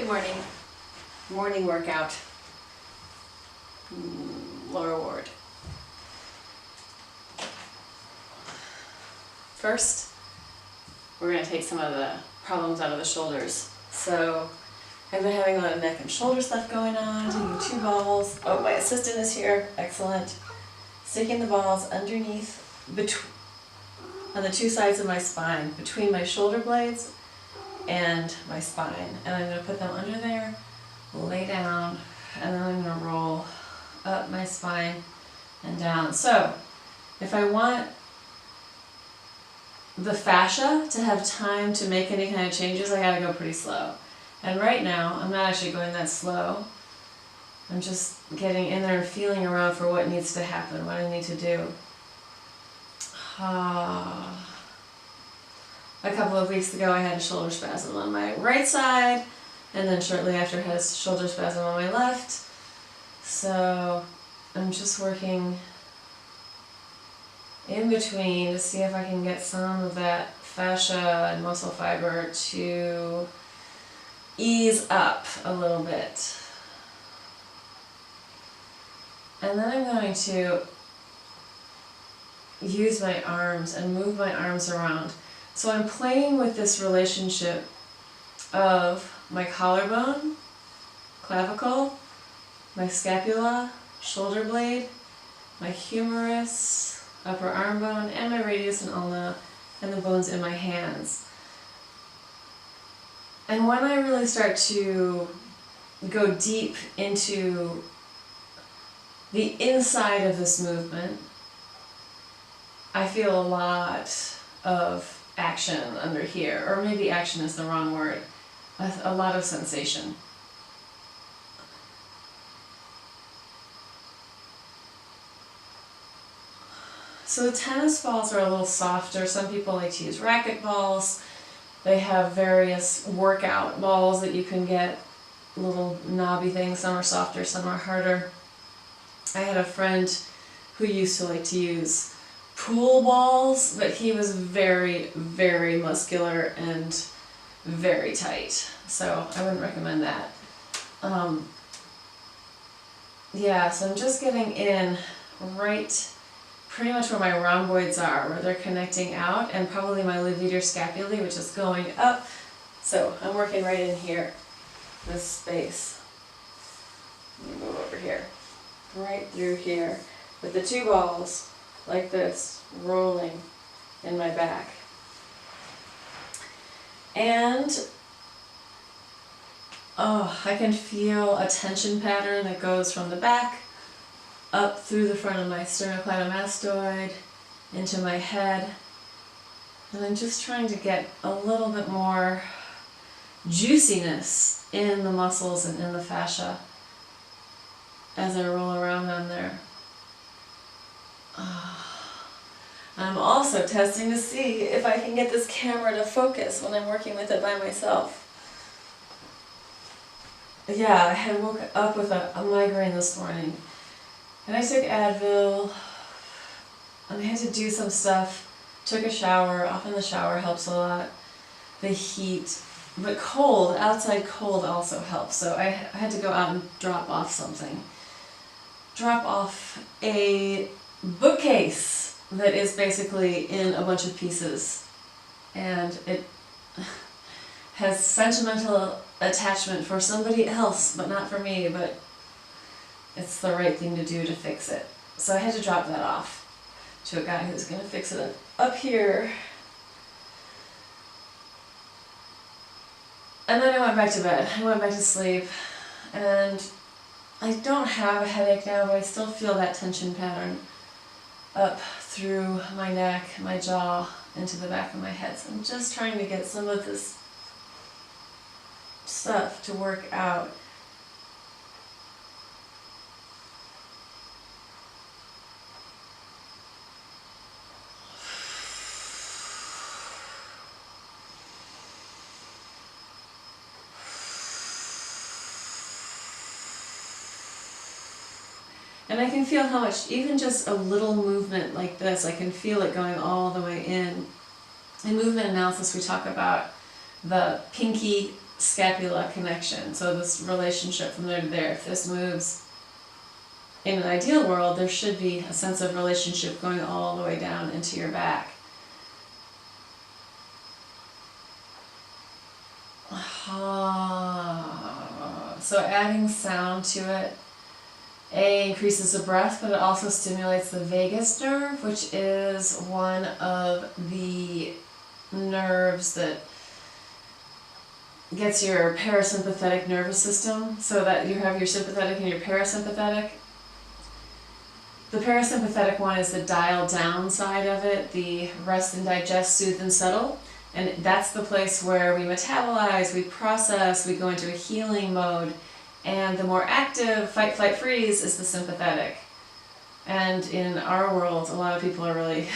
Good morning. Morning workout. Lower ward. First, we're going to take some of the problems out of the shoulders. So, I've been having a lot of neck and shoulder stuff going on. Taking 2 balls. Oh, my assistant is here. Excellent. Sticking the balls underneath, on the 2 sides of my spine, between my shoulder blades and my spine. And I'm going to put them under there, lay down, and then I'm going to roll up my spine and down. So, if I want the fascia to have time to make any kind of changes, I gotta go pretty slow. And right now, I'm not actually going that slow. I'm just getting in there and feeling around for what needs to happen, what I need to do. A couple of weeks ago I had a shoulder spasm on my right side, and then shortly after I had a shoulder spasm on my left. So I'm just working in between to see if I can get some of that fascia and muscle fiber to ease up a little bit. And then I'm going to use my arms and move my arms around. So I'm playing with this relationship of my collarbone, clavicle, my scapula, shoulder blade, my humerus, upper arm bone, and my radius and ulna, and the bones in my hands. And when I really start to go deep into the inside of this movement, I feel a lot of action under here, or maybe action is the wrong word, a lot of sensation. So the tennis balls are a little softer. Some people like to use racket balls. They have various workout balls that you can get, little knobby things. Some are softer, some are harder. I had a friend who used to like to use pool balls, but he was very, very muscular and very tight. So I wouldn't recommend that. Yeah, so I'm just getting in right pretty much where my rhomboids are, where they're connecting out, and probably my levator scapulae, which is going up. So I'm working right in here, this space. Let me move over here. Right through here, with the 2 balls, like this, rolling in my back. And, I can feel a tension pattern that goes from the back up through the front of my sternocleidomastoid, into my head. And I'm just trying to get a little bit more juiciness in the muscles and in the fascia as I roll around on there. I'm also testing to see if I can get this camera to focus when I'm working with it by myself. Yeah, I had woke up with a migraine this morning. And I took Advil, and I had to do some stuff, took a shower. Often the shower helps a lot, the heat, but cold, outside cold also helps. So I had to go out and drop off something. Drop off a bookcase that is basically in a bunch of pieces, and it has sentimental attachment for somebody else, but not for me, but it's the right thing to do to fix it. So I had to drop that off to a guy who's going to fix it up here. And then I went back to bed. I went back to sleep. And I don't have a headache now, but I still feel that tension pattern up through my neck, my jaw, into the back of my head. So I'm just trying to get some of this stuff to work out. And I can feel how much, even just a little movement like this, I can feel it going all the way in. In movement analysis, we talk about the pinky scapula connection. So this relationship from there to there, if this moves in an ideal world, there should be a sense of relationship going all the way down into your back. So adding sound to it, increases the breath, but it also stimulates the vagus nerve, which is one of the nerves that gets your parasympathetic nervous system, so that you have your sympathetic and your parasympathetic. The parasympathetic one is the dial down side of it, the rest and digest, soothe and settle. And that's the place where we metabolize, we process, we go into a healing mode. And the more active fight, flight, freeze is the sympathetic. And in our world, a lot of people are really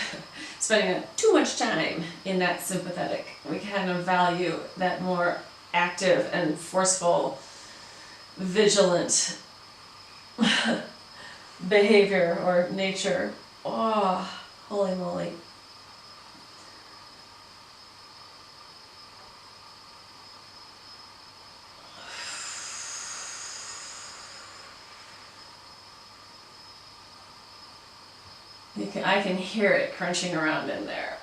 spending too much time in that sympathetic. We kind of value that more active and forceful, vigilant behavior or nature. Oh, holy moly. I can hear it crunching around in there.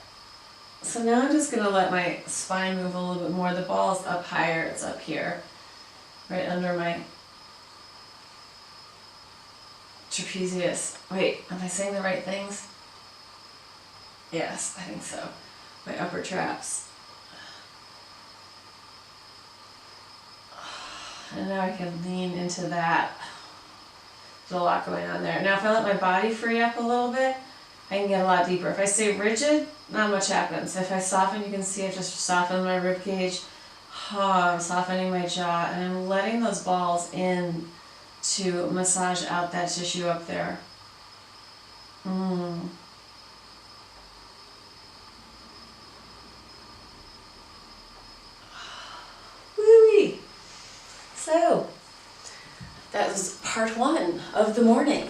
So now I'm just going to let my spine move a little bit more. The ball's up higher, it's up here, right under my trapezius. Wait, am I saying the right things? Yes, I think so. My upper traps. And now I can lean into that. There's a lot going on there. Now if I let my body free up a little bit, I can get a lot deeper. If I stay rigid, not much happens. If I soften, you can see I've just softened my rib cage. I'm softening my jaw, and I'm letting those balls in to massage out that tissue up there. Woo-wee! So, that was part 1 of the morning.